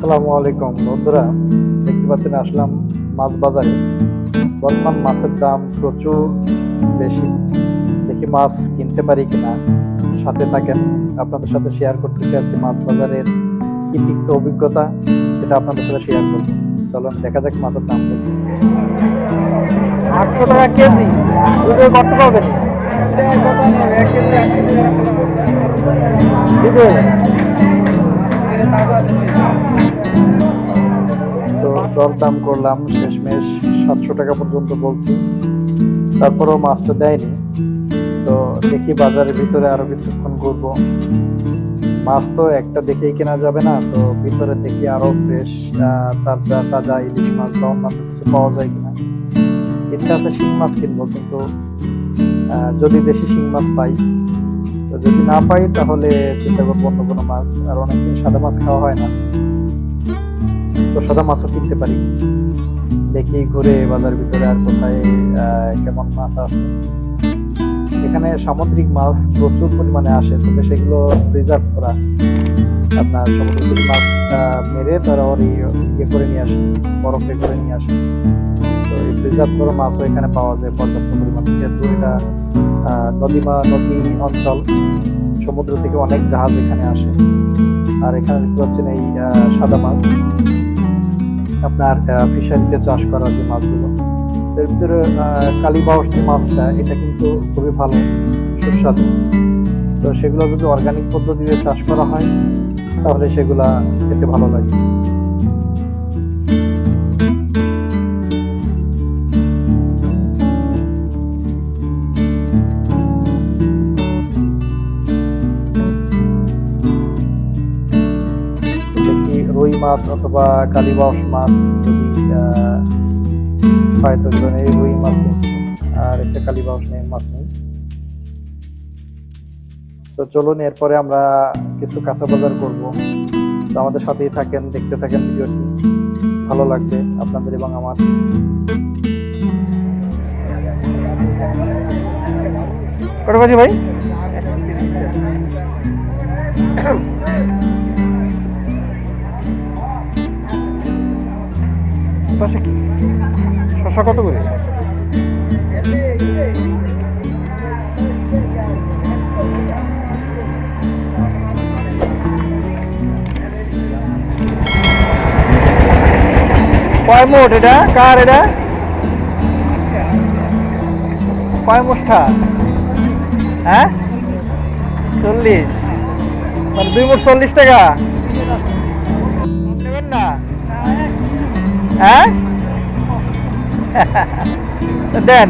আসসালামু আলাইকুম বন্ধুরা, দেখতে পাচ্ছেন আসলাম মাছ বাজারে। বর্তমান মাছের দাম প্রচুর বেশি। দেখি মাছ কিনতে পারি কিনা, সাথে থাকেন। আপনাদের সাথে শেয়ার করতেছি আজকে মাছ বাজারের কি তিক্ত অভিজ্ঞতা, সেটা আপনাদের সাথে শেয়ার করবো। চলুন দেখা যাক মাছের দাম কত। 800 টাকা কেজি। দুটো কত পাবেন? দিবে তো দরদাম করলাম, শেষমেশ 700 টাকা পর্যন্ত বলছি, তারপরেও মাছটা দেয়নি। তো দেখি বাজারের ভিতরে আরো কিছুক্ষণ ঘুরবো। মাছ তো একটা দেখেই কেনা যাবে না, তো ভিতরে দেখি আরো ফ্রেশ তাজা তাজা ইলিশ মাছ বা অন্যান্য কিছু পাওয়া যায় কিনা। ইচ্ছা আছে শিং মাছ কিনবো, কিন্তু যদি দেশি শিং মাছ পাই, তো যদি না পাই তাহলে চিন্তা করবো অন্য কোনো মাছ। আর অনেকদিন সাদা মাছ খাওয়া হয় না, তো সাদা মাছও কিনতে পারি। দেখি ঘুরে বাজার ভিতরে আর কোথায় কেমন মাছ আছে। এখানে সামুদ্রিক মাছ প্রচুর পরিমাণে আসে, তবে সেগুলো প্রিজার্ভ করা। আপনার সমুদ্র থেকে মাছ মেরে তারা ওর ইয়ে করে নিয়ে আসে, বরফে করে নিয়ে আসে। তো এই প্রিজার্ভ করা মাছও এখানে পাওয়া যায় পর্যাপ্ত পরিমাণে, যেহেতু এটা নদী অঞ্চল। সমুদ্র থেকে অনেক জাহাজ এখানে আসে। আর এখানে দেখতে পাচ্ছেন এই সাদা মাছ, আপনার ফিশারিতে চাষ করা যে মাছগুলো। এর ভিতরে কালীবাউস যে মাছটা, এটা কিন্তু খুবই ভালো, সুস্বাদু। তো সেগুলো যদি অর্গানিক পদ্ধতিতে চাষ করা হয় তাহলে সেগুলা খেতে ভালো লাগে। দেখি রুই মাছ অথবা কালীবাউস মাছ যদি হয় তো এই রুই মাছ নিচ্ছি, আর একটা কালীবাউস মাছ নেই। তো চলুন এরপরে আমরা কিছু কাঁচা বাজার করবো। তো আমাদের সাথেই থাকেন, দেখতে থাকেন ভিডিওটি, ভালো লাগবে আপনাদের এবং আমার। কত কাছে ভাই? শশা কত করে? কয় মোট এটা? কার এটা? কয় মুষ্ঠা? হ্যাঁ, 40। মানে 2 মোট 40 টাকা নেবেন না? হ্যাঁ দেন।